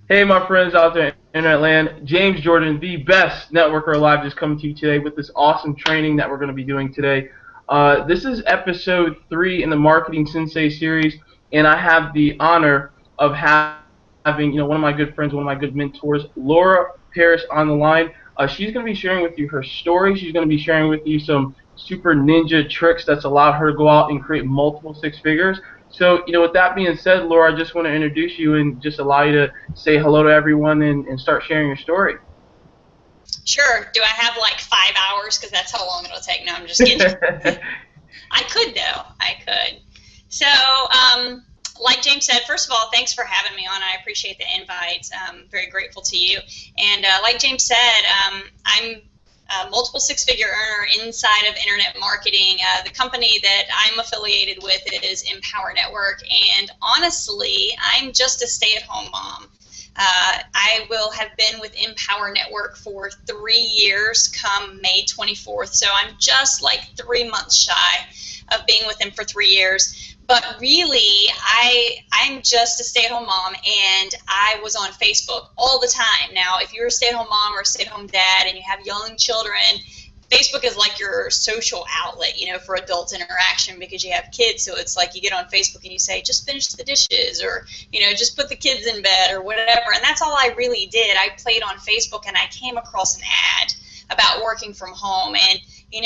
Hey, my friends out there in Internet land. James Jordan, the best networker alive, just coming to you today with this awesome training that we're going to be doing today. This is episode 3 in the Marketing Sensei series, and I have the honor of having one of my good friends, one of my good mentors, Laura Parrish, on the line. She's going to be sharing with you her story. She's going to be sharing with you some super ninja tricks that's allowed her to go out and create multiple six figures. So, with that being said, Laura, I just want to introduce you and just allow you to say hello to everyone and start sharing your story. Sure. Do I have like 5 hours? Because that's how long it'll take. No, I'm just kidding. I could, though. I could. So, like James said, first of all, thanks for having me on. I appreciate the invite. I'm very grateful to you. And like James said, I'm a multiple six-figure earner inside of internet marketing. The company that I'm affiliated with is Empower Network. And honestly, I'm just a stay-at-home mom. I will have been with Empower Network for 3 years come May 24th, so I'm just like 3 months shy of being with them for 3 years. But really, I'm just a stay-at-home mom, and I was on Facebook all the time. Now, if you're a stay-at-home mom or a stay-at-home dad and you have young children, Facebook is like your social outlet, for adult interaction because you have kids. So it's like you get on Facebook and you say, just finish the dishes, or, just put the kids in bed or whatever. And that's all I really did. I played on Facebook and I came across an ad about working from home. And, you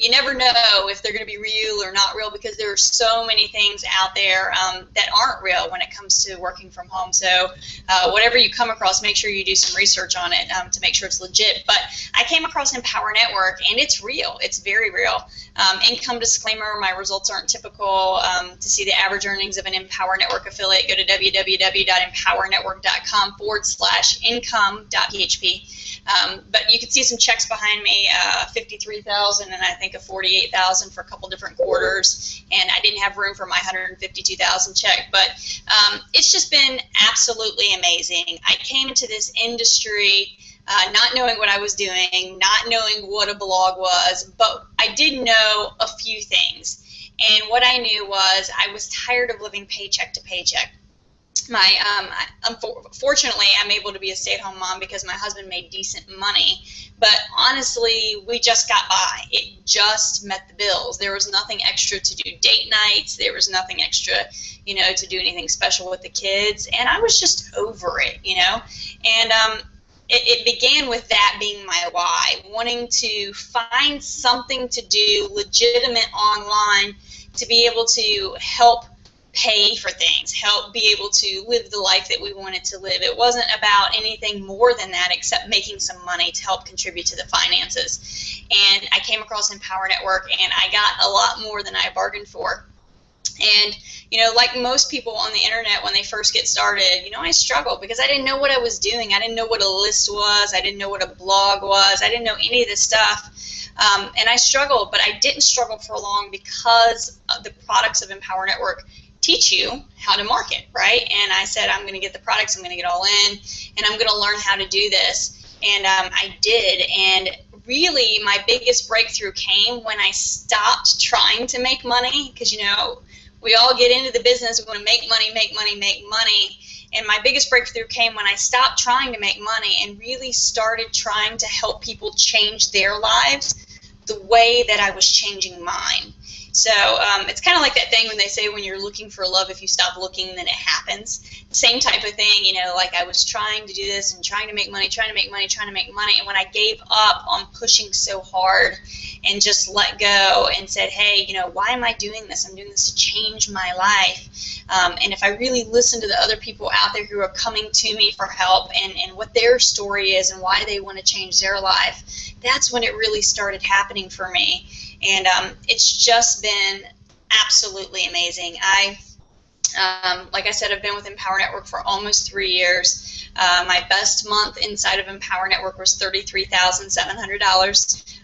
never know if they're going to be real or not real because there are so many things out there that aren't real when it comes to working from home. So whatever you come across, make sure you do some research on it to make sure it's legit. But I came across Empower Network, and it's real. It's very real. Income disclaimer, my results aren't typical. To see the average earnings of an Empower Network affiliate, go to www.empowernetwork.com/income.php. But you can see some checks behind me, 53,000 and I think a 48,000 for a couple different quarters, and I didn't have room for my 152,000 check. But it's just been absolutely amazing. I came into this industry not knowing what I was doing, not knowing what a blog was, but I did know a few things. And what I knew was I was tired of living paycheck to paycheck. Fortunately, I'm able to be a stay-at-home mom because my husband made decent money. But honestly, we just got by. It just met the bills. There was nothing extra to do date nights. There was nothing extra, to do anything special with the kids. And I was just over it, And it began with that being my why, wanting to find something to do legitimate online to be able to help pay for things, help be able to live the life that we wanted to live. It wasn't about anything more than that except making some money to help contribute to the finances. And I came across Empower Network, and I got a lot more than I bargained for. And, like most people on the internet when they first get started, I struggled because I didn't know what I was doing. I didn't know what a list was. I didn't know what a blog was. I didn't know any of this stuff. And I struggled, but I didn't struggle for long because the products of Empower Network teach you how to market, right? And I said, I'm going to get the products, I'm going to get all in, and I'm going to learn how to do this. And I did. And really, my biggest breakthrough came when I stopped trying to make money, because, we all get into the business, we want to make money, make money, make money. And my biggest breakthrough came when I stopped trying to make money and really started trying to help people change their lives the way that I was changing mine. So it's kind of like that thing when they say when you're looking for love, if you stop looking, then it happens. Same type of thing, like I was trying to do this and trying to make money, trying to make money, trying to make money. And when I gave up on pushing so hard and just let go and said, hey, why am I doing this? I'm doing this to change my life. And if I really listen to the other people out there who are coming to me for help and what their story is and why they want to change their life, that's when it really started happening for me. And it's just been absolutely amazing. Like I said, I've been with Empower Network for almost 3 years. My best month inside of Empower Network was $33,700.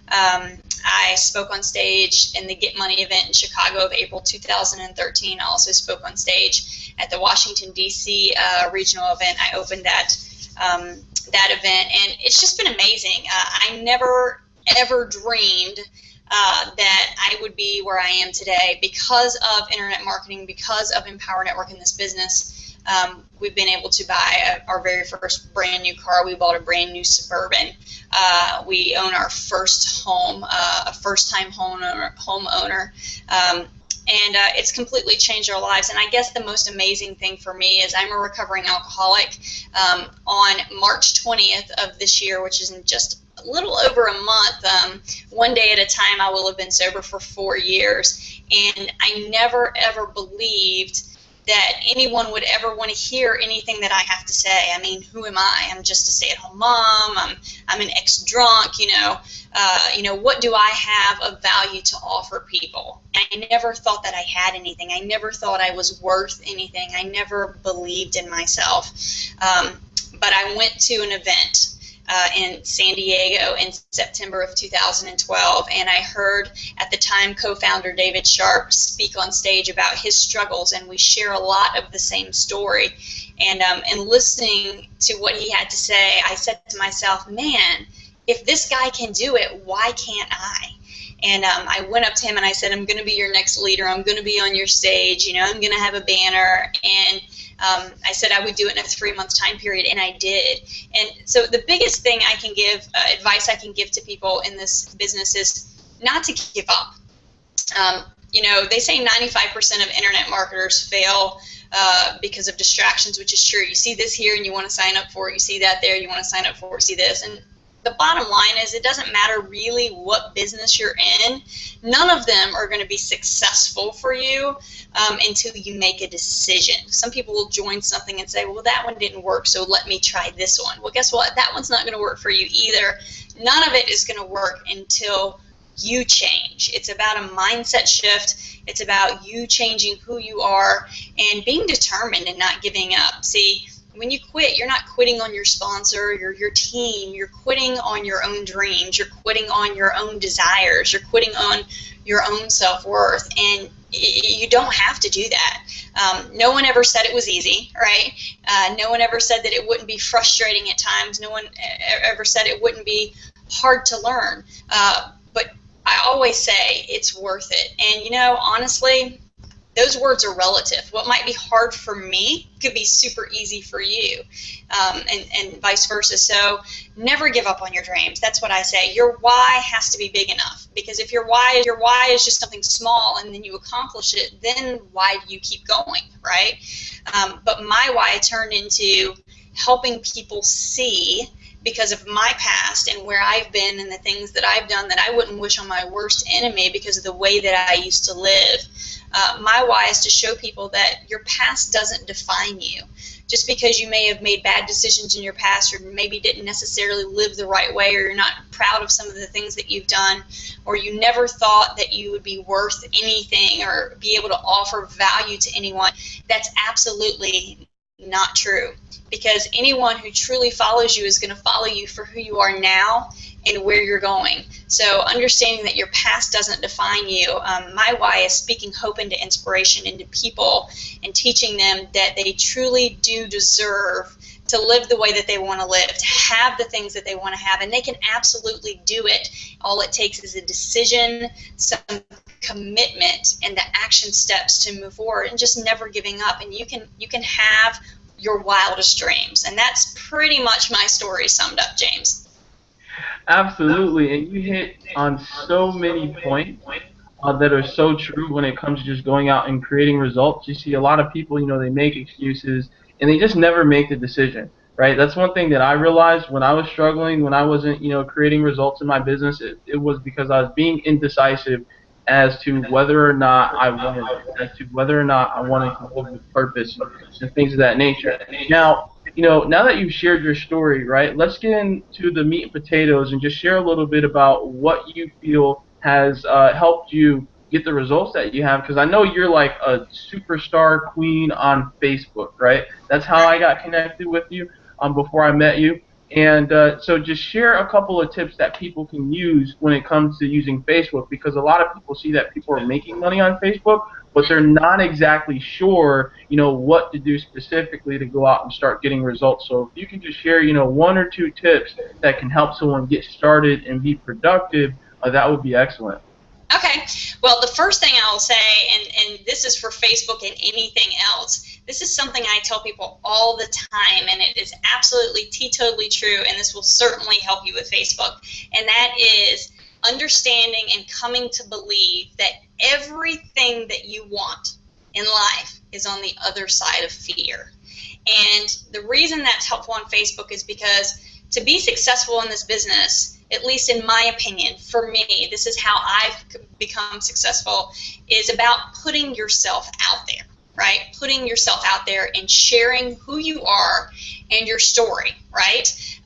I spoke on stage in the Get Money event in Chicago of April 2013. I also spoke on stage at the Washington, D.C. regional event. I opened that event, and it's just been amazing. I never, ever dreamed that I would be where I am today because of internet marketing, because of Empower Network in this business. We've been able to buy our very first brand new car. We bought a brand new Suburban. We own our first home, a first-time homeowner. And it's completely changed our lives. And I guess the most amazing thing for me is I'm a recovering alcoholic. On March 20th of this year, which is in just a little over a month, one day at a time, I will have been sober for 4 years. And I never, ever believed that anyone would ever want to hear anything that I have to say. I mean, who am I? I'm just a stay-at-home mom. I'm an ex-drunk, what do I have of value to offer people? I never thought that I had anything. I never thought I was worth anything. I never believed in myself. But I went to an event in San Diego in September of 2012, and I heard at the time co-founder David Sharp speak on stage about his struggles, and we share a lot of the same story. And listening to what he had to say, I said to myself, man, if this guy can do it, why can't I? And I went up to him and I said, I'm going to be your next leader. I'm going to be on your stage. I'm going to have a banner. And I said I would do it in a 3-month time period, and I did. And so the biggest thing I can give, advice I can give to people in this business is not to give up. They say 95% of internet marketers fail because of distractions, which is true. You see this here and you want to sign up for it. You see that there, you want to sign up for it, see this. And the bottom line is it doesn't matter really what business you're in. None of them are going to be successful for you until you make a decision. Some people will join something and say, well, that one didn't work, so let me try this one. Well, guess what? That one's not going to work for you either. None of it is going to work until you change. It's about a mindset shift. It's about you changing who you are and being determined and not giving up. See, when you quit, you're not quitting on your sponsor, your team. You're quitting on your own dreams. You're quitting on your own desires. You're quitting on your own self-worth. And you don't have to do that. No one ever said it was easy, right? No one ever said that it wouldn't be frustrating at times. No one ever said it wouldn't be hard to learn. But I always say it's worth it. And, honestly, those words are relative. What might be hard for me could be super easy for you, and vice versa. So never give up on your dreams. That's what I say. Your why has to be big enough, because if your why is just something small and then you accomplish it, then why do you keep going, right? But my why turned into helping people see, because of my past and where I've been and the things that I've done, that I wouldn't wish on my worst enemy because of the way that I used to live. My why is to show people that your past doesn't define you. Just because you may have made bad decisions in your past, or maybe didn't necessarily live the right way, or you're not proud of some of the things that you've done, or you never thought that you would be worth anything or be able to offer value to anyone, that's absolutely not true. Because anyone who truly follows you is going to follow you for who you are now and where you're going. So understanding that your past doesn't define you, my why is speaking hope into inspiration into people and teaching them that they truly do deserve to live the way that they want to live, to have the things that they want to have, and they can absolutely do it. All it takes is a decision, some commitment, and the action steps to move forward, and just never giving up. And you can have your wildest dreams. And that's pretty much my story summed up, James. Absolutely, and you hit on so many points that are so true when it comes to just going out and creating results. You see a lot of people, they make excuses and they just never make the decision, right? That's one thing that I realized when I was struggling, when I wasn't, creating results in my business. It was because I was being indecisive as to whether or not I wanted it, as to whether or not I wanted to live with purpose and things of that nature. Now, now that you've shared your story, right, let's get into the meat and potatoes and just share a little bit about what you feel has helped you get the results that you have, because I know you're like a superstar queen on Facebook, right? That's how I got connected with you before I met you. And so just share a couple of tips that people can use when it comes to using Facebook, because a lot of people see that people are making money on Facebook, but they're not exactly sure, what to do specifically to go out and start getting results. So if you can just share, 1 or 2 tips that can help someone get started and be productive, that would be excellent. Okay. Well, the first thing I will say, and this is for Facebook and anything else, this is something I tell people all the time, and it is absolutely teetotally true, and this will certainly help you with Facebook, and that is understanding and coming to believe that everything that you want in life is on the other side of fear. And the reason that's helpful on Facebook is because to be successful in this business, at least in my opinion, for me, this is how I've become successful, is about putting yourself out there, right? Putting yourself out there and sharing who you are and your story, right?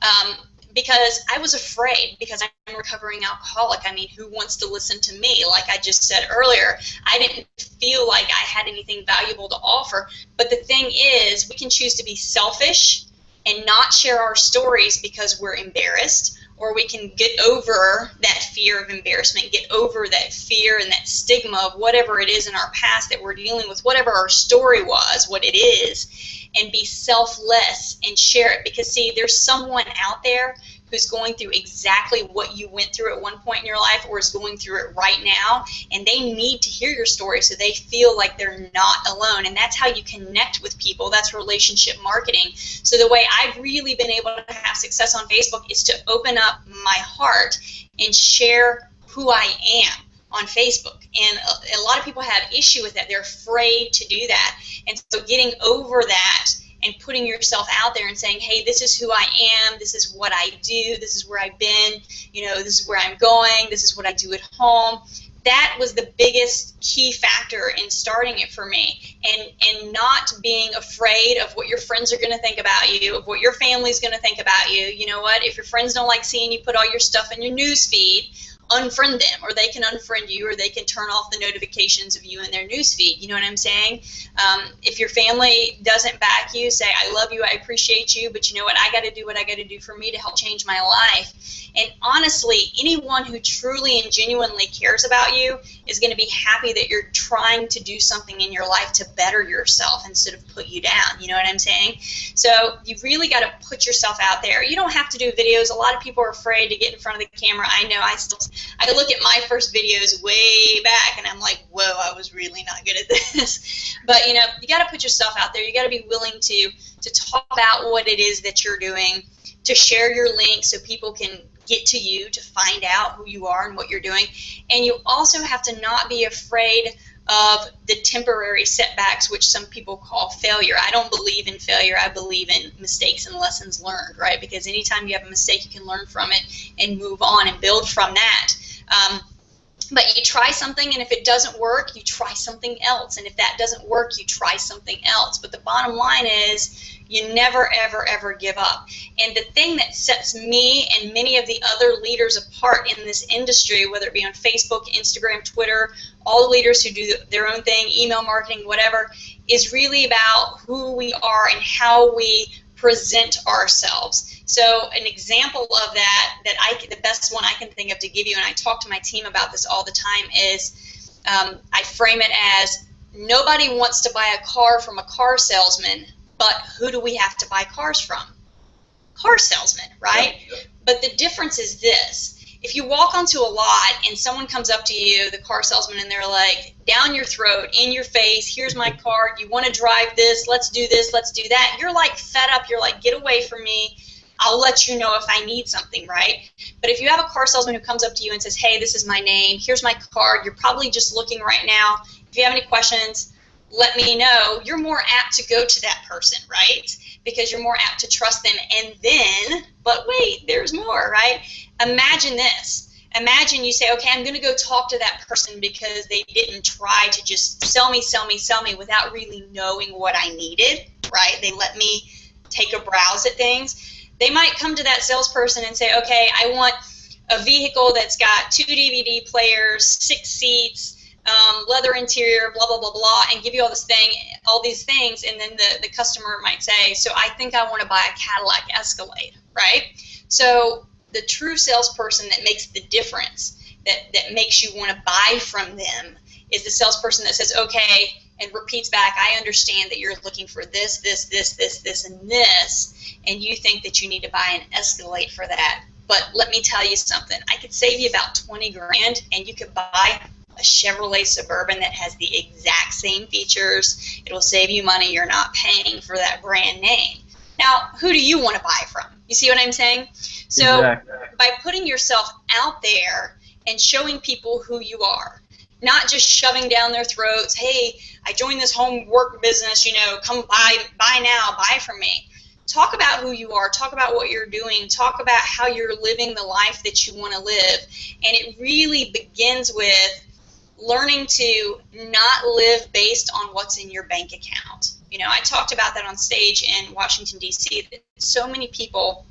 Because I was afraid, because I'm a recovering alcoholic. I mean, who wants to listen to me? Like I just said earlier, I didn't feel like I had anything valuable to offer. But the thing is, we can choose to be selfish and not share our stories because we're embarrassed, or we can get over that fear of embarrassment, get over that fear and that stigma of whatever it is in our past that we're dealing with, whatever our story was, what it is, and be selfless and share it. Because, see, there's someone out there who's going through exactly what you went through at one point in your life, or is going through it right now, and they need to hear your story so they feel like they're not alone. And that's how you connect with people. That's relationship marketing. So the way I've really been able to have success on Facebook is to open up my heart and share who I am on Facebook. And a lot of people have issue with that. They're afraid to do that. And so getting over that and putting yourself out there and saying, hey, this is who I am, this is what I do, this is where I've been, you know, this is where I'm going, this is what I do at home. That was the biggest key factor in starting it for me, and not being afraid of what your friends are going to think about you, of what your family's going to think about you. You know what? If your friends don't like seeing you put all your stuff in your news feed, unfriend them, or they can unfriend you, or they can turn off the notifications of you in their newsfeed. You know what I'm saying? If your family doesn't back you, say, I love you, I appreciate you, but you know what? I got to do what I got to do for me to help change my life. And honestly, anyone who truly and genuinely cares about you is going to be happy that you're trying to do something in your life to better yourself instead of put you down. You know what I'm saying? So you really got to put yourself out there. You don't have to do videos. A lot of people are afraid to get in front of the camera. I know. I look at my first videos way back, and I'm like, whoa, I was really not good at this. But, you know, you got to put yourself out there. You got to be willing to talk about what it is that you're doing, to share your link so people can get to you, to find out who you are and what you're doing. And you also have to not be afraid of the temporary setbacks, which some people call failure. I don't believe in failure. I believe in mistakes and lessons learned, right? Because anytime you have a mistake, you can learn from it and move on and build from that. But you try something, and if it doesn't work, you try something else. And if that doesn't work, you try something else. But the bottom line is, you never, ever, ever give up. And the thing that sets me and many of the other leaders apart in this industry, whether it be on Facebook, Instagram, Twitter, all the leaders who do their own thing, email marketing, whatever, is really about who we are and how we present ourselves. So an example of that, the best one I can think of to give you, and I talk to my team about this all the time, is I frame it as, nobody wants to buy a car from a car salesman, but who do we have to buy cars from? Car salesmen, right? Yep. But the difference is this. If you walk onto a lot and someone comes up to you, the car salesman, and they're like, down your throat, in your face, here's my card, you want to drive this, let's do that. You're like fed up, you're like, get away from me. I'll let you know if I need something, right? But if you have a car salesman who comes up to you and says, hey, this is my name, here's my card, you're probably just looking right now. If you have any questions, let me know. You're more apt to go to that person, right? Because you're more apt to trust them. And then, but wait, there's more, right? Imagine this. Imagine you say, okay, I'm going to go talk to that person because they didn't try to just sell me without really knowing what I needed, right? They let me take a browse at things. They might come to that salesperson and say, okay, I want a vehicle that's got 2 DVD players, 6 seats, leather interior, blah, blah, blah, blah, and give you all these things, and then the customer might say, so I think I want to buy a Cadillac Escalade, right? So the true salesperson that makes the difference, that makes you want to buy from them, is the salesperson that says, okay, and repeats back, I understand that you're looking for this, and this, and you think that you need to buy an Escalade for that. But let me tell you something. I could save you about 20 grand, and you could buy a Chevrolet Suburban that has the exact same features. It will save you money. You're not paying for that brand name. Now, who do you want to buy from? You see what I'm saying? So Exactly. by putting yourself out there and showing people who you are, not just shoving down their throats, hey, I joined this home work business, come buy now, buy from me. Talk about who you are. Talk about what you're doing. Talk about how you're living the life that you want to live. And it really begins with learning to not live based on what's in your bank account. I talked about that on stage in Washington, D.C., that so many people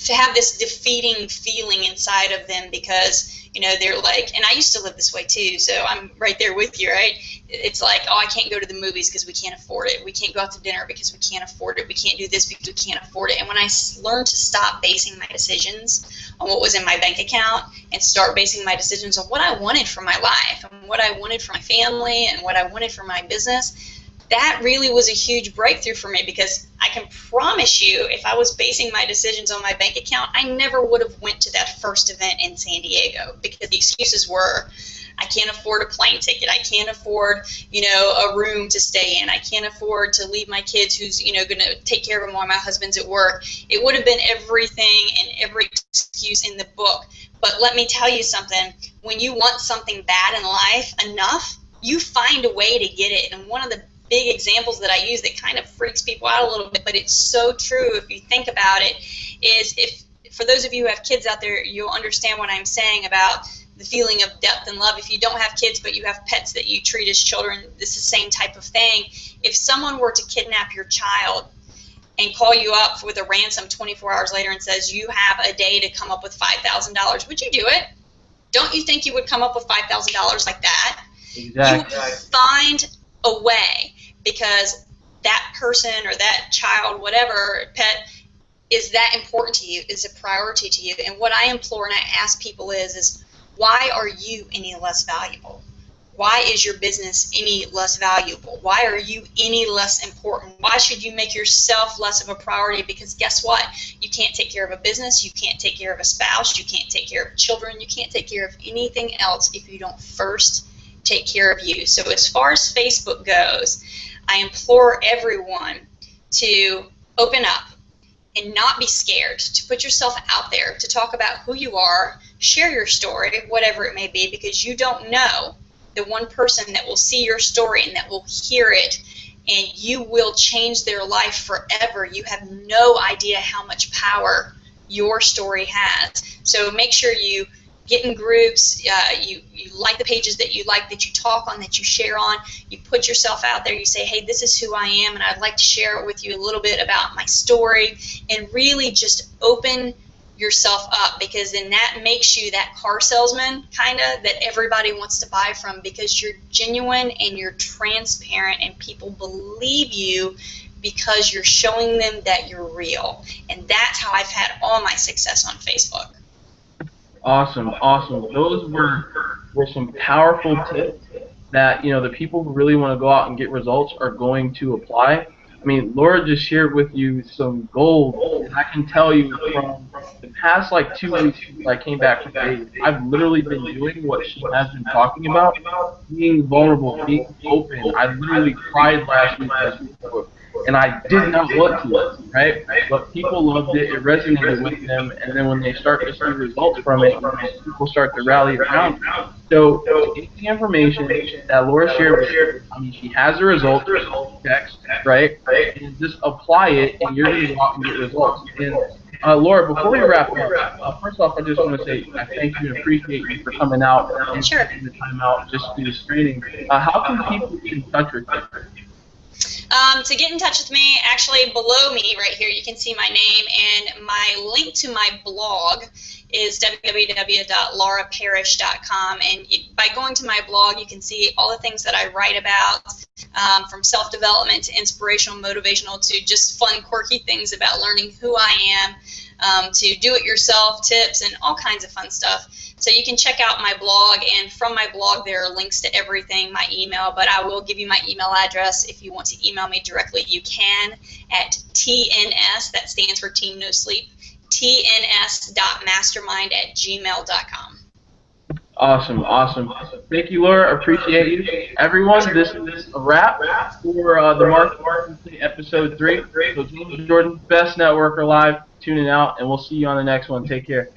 have this defeating feeling inside of them because, they're like, and I used to live this way too, so I'm right there with you, right? It's like, oh, I can't go to the movies because we can't afford it. We can't go out to dinner because we can't afford it. We can't do this because we can't afford it. And when I learned to stop basing my decisions on what was in my bank account and start basing my decisions on what I wanted for my life and what I wanted for my family and what I wanted for my business, that really was a huge breakthrough for me, because I can promise you, if I was basing my decisions on my bank account, I never would have went to that first event in San Diego, because the excuses were, I can't afford a plane ticket, I can't afford, a room to stay in, I can't afford to leave my kids who's, going to take care of them while my husband's at work. It would have been everything and every excuse in the book. But let me tell you something, when you want something bad in life enough, you find a way to get it. And one of the big examples that I use that kind of freaks people out a little bit, but it's so true if you think about it, is if, for those of you who have kids out there, you'll understand what I'm saying about the feeling of depth and love. If you don't have kids but you have pets that you treat as children, this is the same type of thing. If someone were to kidnap your child and call you up with a ransom 24 hours later and says, you have a day to come up with $5,000, would you do it? Don't you think you would come up with $5,000 like that? Exactly. You would find a way, because that person or that child, whatever, pet, is that important to you, is a priority to you. And what I implore and I ask people is why are you any less valuable? Why is your business any less valuable? Why are you any less important? Why should you make yourself less of a priority? Because guess what? You can't take care of a business, you can't take care of a spouse, you can't take care of children, you can't take care of anything else if you don't first take care of you. So as far as Facebook goes, I implore everyone to open up and not be scared, to put yourself out there, to talk about who you are, share your story, whatever it may be, because you don't know the one person that will see your story and that will hear it, and you will change their life forever. You have no idea how much power your story has. So make sure you get in groups, you like the pages that you like, that you talk on, that you share on, you put yourself out there, you say, hey, this is who I am, and I'd like to share with you a little bit about my story, and really just open yourself up, because then that makes you that car salesman, kind of, that everybody wants to buy from, because you're genuine and you're transparent, and people believe you because you're showing them that you're real. And that's how I've had all my success on Facebook. Awesome, awesome. Those were some powerful tips that the people who really want to go out and get results are going to apply. I mean, Laura just shared with you some gold, and I can tell you from the past like 2 weeks since I came back from Vegas, I've literally been doing what she has been talking about, being vulnerable, being open. I literally cried last week on Facebook, and I did not want to, right? But people loved it, it resonated with them, and then when they start to see results from it, people start to rally around it. So take the information that Laura shared with you. I mean, she has the results, text, right? And just apply it, and you're going to go out and get results. And Laura, before we wrap up, first off, I just want to say I thank you and appreciate you for coming out and taking the time out just to do this training. How can people get in touch with you? To get in touch with me, actually below me right here, you can see my name, and my link to my blog is www.lauraparrish.com, and by going to my blog, you can see all the things that I write about, from self-development to inspirational, motivational, to just fun, quirky things about learning who I am, to do-it-yourself tips, and all kinds of fun stuff. So you can check out my blog, and from my blog there are links to everything, my email, but I will give you my email address. If you want to email me directly, you can at TNS, that stands for Team No Sleep, tns.mastermind@gmail.com. Awesome, awesome. Thank you, Laura. Appreciate you. Everyone, this is a wrap for the Marketing Sensei episode 3. So James Jordan, best networker live, tuning out, and we'll see you on the next one. Take care.